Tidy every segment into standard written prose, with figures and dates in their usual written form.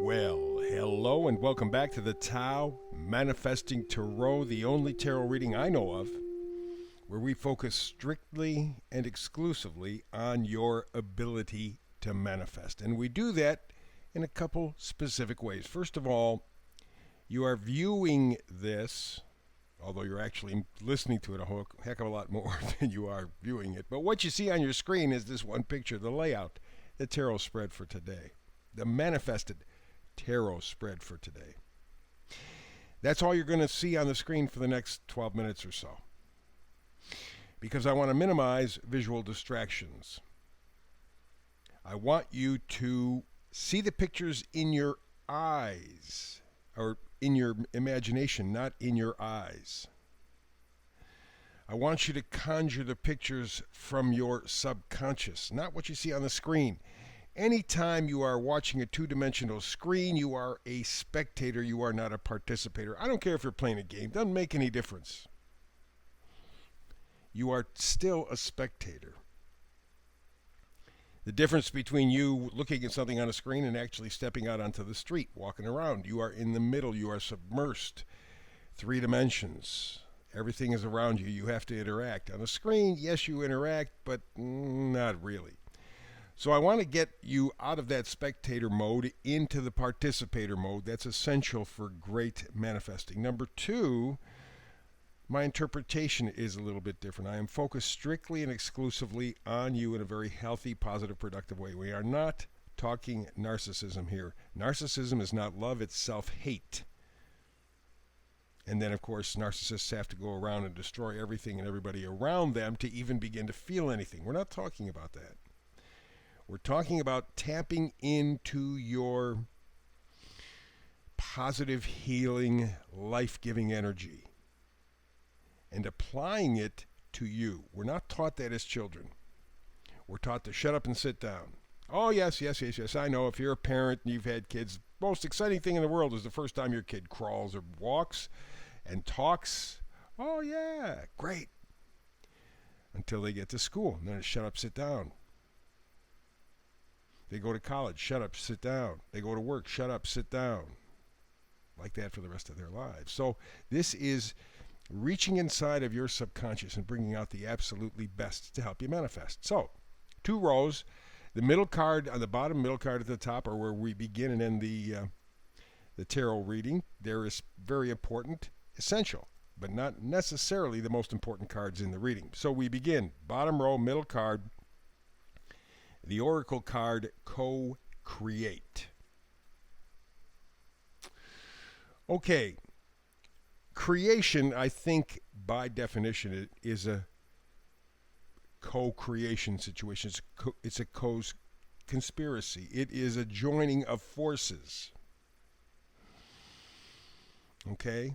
Well, hello and welcome back to the Tao Manifesting Tarot, the only tarot reading I know of where we focus strictly and exclusively on your ability to manifest. And we do that in a couple specific ways. First of all, you are viewing this, although you're actually listening to it a whole heck of a lot more than you are viewing it. But what you see on your screen is this one picture, the layout, the tarot spread for today, the manifested tarot spread for today. That's all you're going to see on the screen for the next 12 minutes or so, because I want to minimize visual distractions. I want you to see the pictures in your eyes, or in your imagination, not in your eyes. I want you to conjure the pictures from your subconscious, not what you see on the screen. Anytime you are watching a two-dimensional screen, you are a spectator, you are not a participator. I don't care if you're playing a game, doesn't make any difference. You are still a spectator. The difference between you looking at something on a screen and actually stepping out onto the street, walking around, you are in the middle, you are submersed. 3 dimensions. Everything is around you. You have to interact. On a screen, yes, you interact, but not really. So I want to get you out of that spectator mode into the participator mode. That's essential for great manifesting. Number 2, my interpretation is a little bit different. I am focused strictly and exclusively on you in a very healthy, positive, productive way. We are not talking narcissism here. Narcissism is not love, it's self-hate. And then, of course, narcissists have to go around and destroy everything and everybody around them to even begin to feel anything. We're not talking about that. We're talking about tapping into your positive, healing, life-giving energy and applying it to you. We're not taught that as children. We're taught to shut up and sit down. Oh, yes, I know. If you're a parent and you've had kids, the most exciting thing in the world is the first time your kid crawls or walks and talks. Oh, yeah, great. Until they get to school. And then it's shut up, sit down. They go to college, shut up, sit down. They go to work, shut up, sit down. Like that for the rest of their lives. So this is reaching inside of your subconscious and bringing out the absolutely best to help you manifest. So 2 rows. The middle card on the bottom, middle card at the top are where we begin and end the tarot reading. There is very important, essential, but not necessarily the most important cards in the reading. So we begin, bottom row, middle card, the oracle card, co-create. Okay, creation, I think, by definition, it is a co-creation situation. It's a conspiracy. It is a joining of forces. Okay?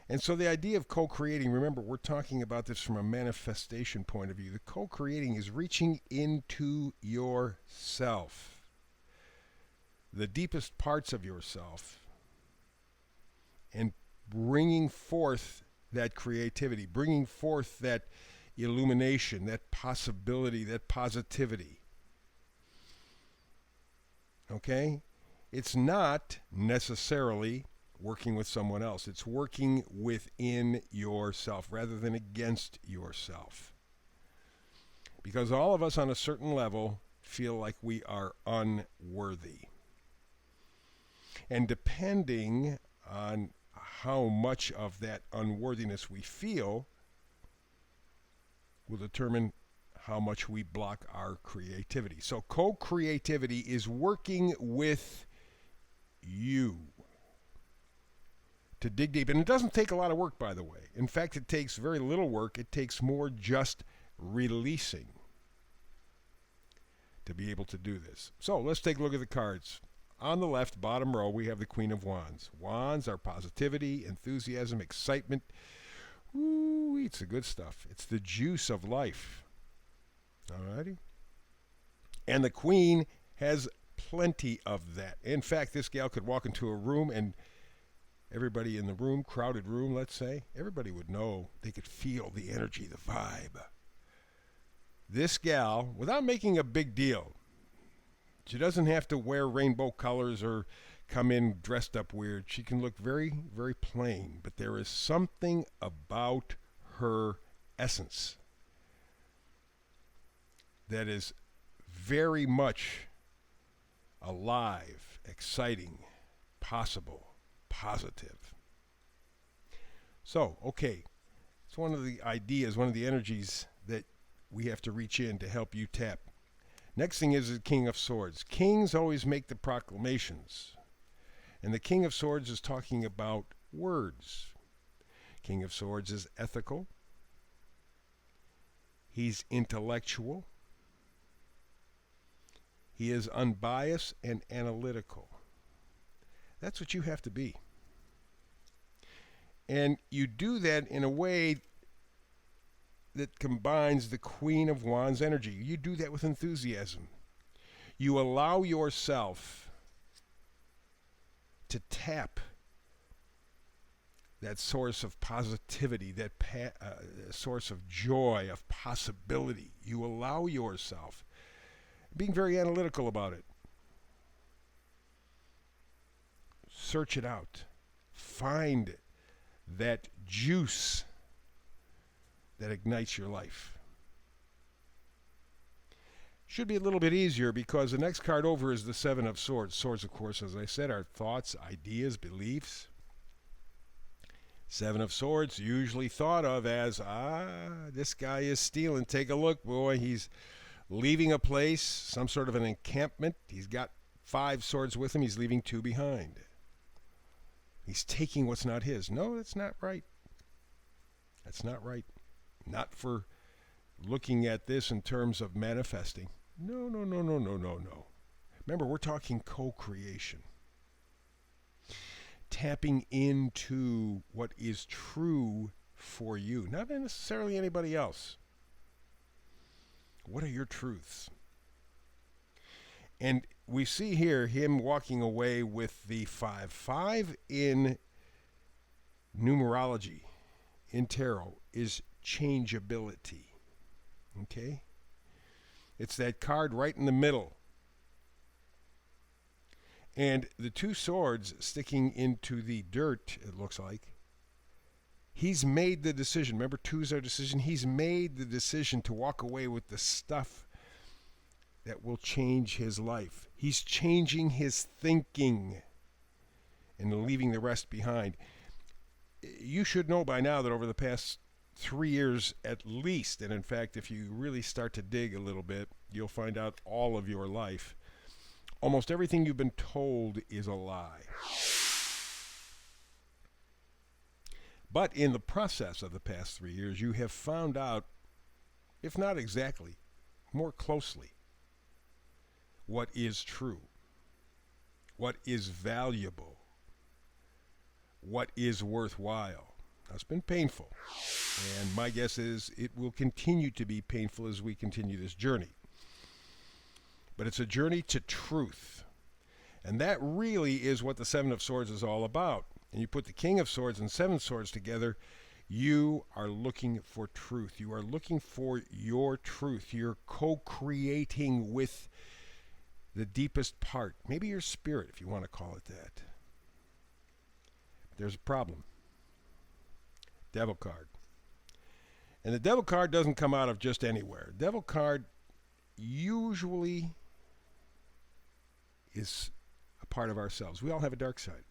And so the idea of co-creating, remember, we're talking about this from a manifestation point of view. The co-creating is reaching into yourself, the deepest parts of yourself, and bringing forth that creativity, bringing forth that illumination, that possibility, that positivity. Okay? It's not necessarily working with someone else. It's working within yourself rather than against yourself. Because all of us on a certain level feel like we are unworthy. And depending on how much of that unworthiness we feel will determine how much we block our creativity. So co-creativity is working with you to dig deep. And it doesn't take a lot of work, by the way. In fact, it takes very little work. It takes more just releasing to be able to do this. So let's take a look at the cards. On the left, bottom row, we have the Queen of Wands. Wands are positivity, enthusiasm, excitement. Ooh, it's the good stuff. It's the juice of life. Alrighty? And the Queen has plenty of that. In fact, this gal could walk into a room and everybody in the room, crowded room, let's say, everybody would know. They could feel the energy, the vibe. This gal, without making a big deal, She doesn't have to wear rainbow colors or come in dressed up weird. She can look very, very plain, but there is something about her essence that is very much alive, exciting, possible, positive. So, okay, it's one of the ideas, one of the energies that we have to reach in to help you tap. Next thing is the King of Swords. Kings always make the proclamations. And the King of Swords is talking about words. King of Swords is ethical. He's intellectual. He is unbiased and analytical. That's what you have to be. And you do that in a way that combines the Queen of Wands energy. You do that with enthusiasm. You allow yourself to tap that source of positivity, that source of joy, of possibility. You allow yourself, being very analytical about it. Search it out. Find that juice that ignites your life. Should be a little bit easier because the next card over is the Seven of Swords. Swords, of course, as I said, are thoughts, ideas, beliefs. Seven of Swords, usually thought of as, this guy is stealing. Take a look, boy. He's leaving a place, some sort of an encampment. He's got 5 swords with him. He's leaving 2 behind. He's taking what's not his. No, that's not right. That's not right. Not for looking at this in terms of manifesting. No. Remember, we're talking co-creation. Tapping into what is true for you, not necessarily anybody else. What are your truths? And we see here him walking away with the 5. 5 in numerology, in tarot, is changeability. Okay? It's that card right in the middle. And the 2 swords sticking into the dirt, it looks like. He's made the decision. Remember, 2 is our decision. He's made the decision to walk away with the stuff that will change his life. He's changing his thinking and leaving the rest behind. You should know by now that over the past 3 years at least, and in fact, if you really start to dig a little bit, you'll find out all of your life, almost everything you've been told is a lie. But in the process of the past 3 years, you have found out, if not exactly, more closely, what is true, what is valuable, what is worthwhile. Now, it's been painful, and my guess is it will continue to be painful as we continue this journey. But it's a journey to truth, and that really is what the Seven of Swords is all about. And you put the King of Swords and 7 swords together, you are looking for truth. You are looking for your truth. You're co-creating with the deepest part, maybe your spirit, if you want to call it that. There's a problem. Devil card. And the Devil card doesn't come out of just anywhere. Devil card usually is a part of ourselves. We all have a dark side.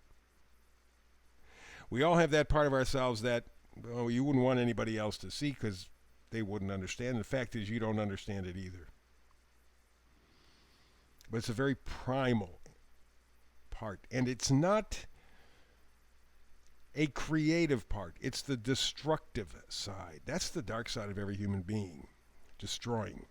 We all have that part of ourselves that, you wouldn't want anybody else to see because they wouldn't understand. The fact is, you don't understand it either. But it's a very primal part. And it's not a creative part. It's the destructive side. That's the dark side of every human being. Destroying.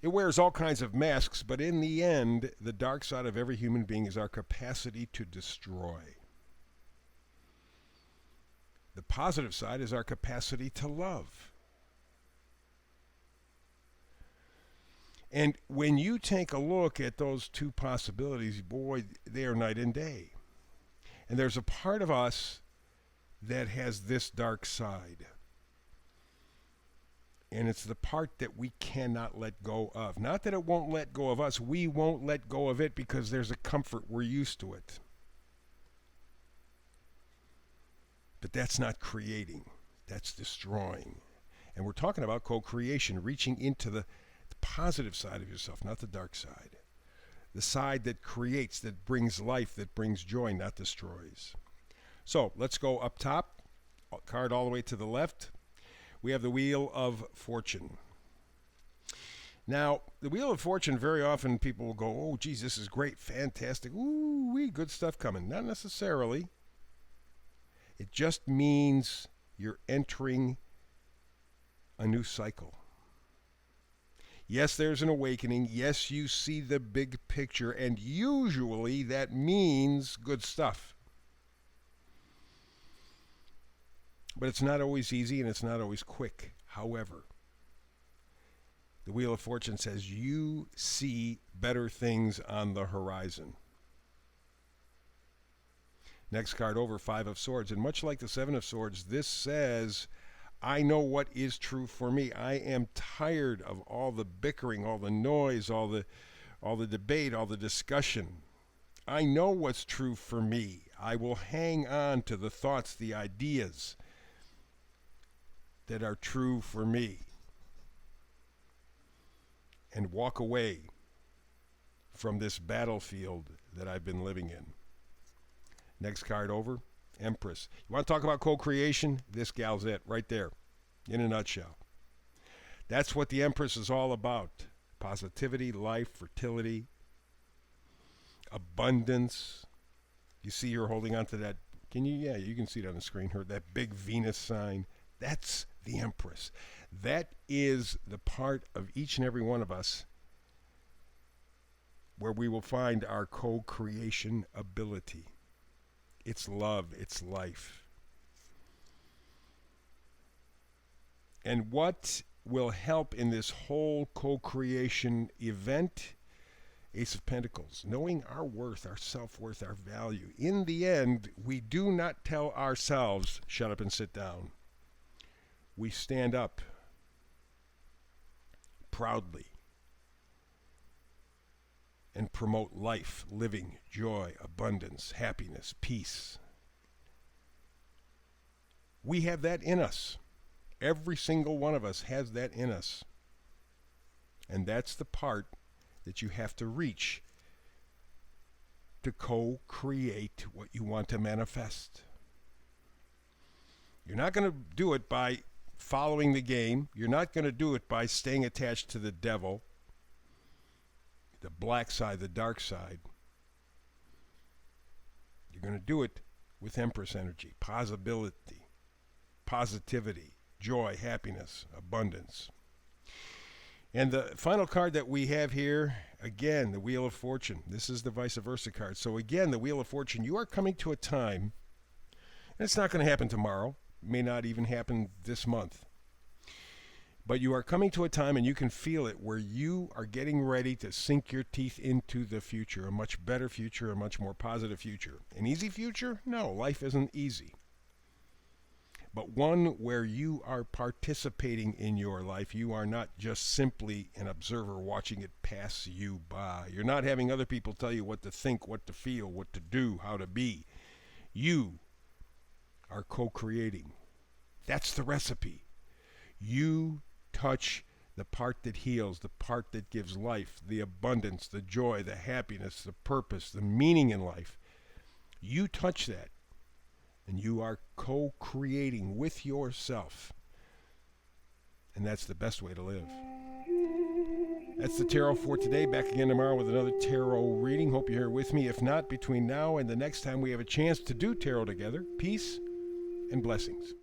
It wears all kinds of masks, but in the end, the dark side of every human being is our capacity to destroy. The positive side is our capacity to love. And when you take a look at those 2 possibilities, boy, they are night and day. And there's a part of us that has this dark side. And it's the part that we cannot let go of. Not that it won't let go of us. We won't let go of it because there's a comfort. We're used to it. But that's not creating. That's destroying. And we're talking about co-creation, reaching into the positive side of yourself, not the dark side. The side that creates, that brings life, that brings joy, not destroys. So let's go up top, card all the way to the left. We have the Wheel of Fortune. Now, the Wheel of Fortune, very often people will go, oh, geez, this is great, fantastic, ooh, good stuff coming. Not necessarily. It just means you're entering a new cycle. Yes, there's an awakening. Yes, you see the big picture, and usually that means good stuff. But it's not always easy and it's not always quick. However, the Wheel of Fortune says you see better things on the horizon. Next card over, Five of Swords. And much like the Seven of Swords, this says, I know what is true for me. I am tired of all the bickering, all the noise, all the debate, all the discussion. I know what's true for me. I will hang on to the thoughts, the ideas that are true for me, and walk away from this battlefield that I've been living in. Next card over, Empress. You want to talk about co-creation? This gal's it right there, in a nutshell. That's what the Empress is all about. Positivity, life, fertility, abundance. You see her holding on to that. Can you? Yeah, you can see it on the screen. That big Venus sign. That's the Empress. That is the part of each and every one of us where we will find our co-creation ability. It's love, it's life. And what will help in this whole co-creation event? Ace of Pentacles. Knowing our worth, our self-worth, our value. In the end, we do not tell ourselves, shut up and sit down. We stand up proudly and promote life, living, joy, abundance, happiness, peace. We have that in us. Every single one of us has that in us. And that's the part that you have to reach to co-create what you want to manifest. You're not going to do it by following the game. You're not going to do it by staying attached to the devil, the black side, the dark side. You're going to do it with Empress energy, positivity, joy, happiness, abundance. And the final card that we have here, again, the Wheel of Fortune. This is the vice versa card. So again, the Wheel of Fortune, you are coming to a time, and it's not going to happen tomorrow, may not even happen this month. But you are coming to a time, and you can feel it, where you are getting ready to sink your teeth into the future, a much better future, a much more positive future. An easy future? No, life isn't easy. But one where you are participating in your life. You are not just simply an observer watching it pass you by. You're not having other people tell you what to think, what to feel, what to do, how to be. You are co-creating. That's the recipe. You touch the part that heals, the part that gives life, the abundance, the joy, the happiness, the purpose, the meaning in life. You touch that, and you are co-creating with yourself. And that's the best way to live. That's the tarot for today. Back again tomorrow with another tarot reading. Hope you're here with me. If not, between now and the next time we have a chance to do tarot together, peace and blessings.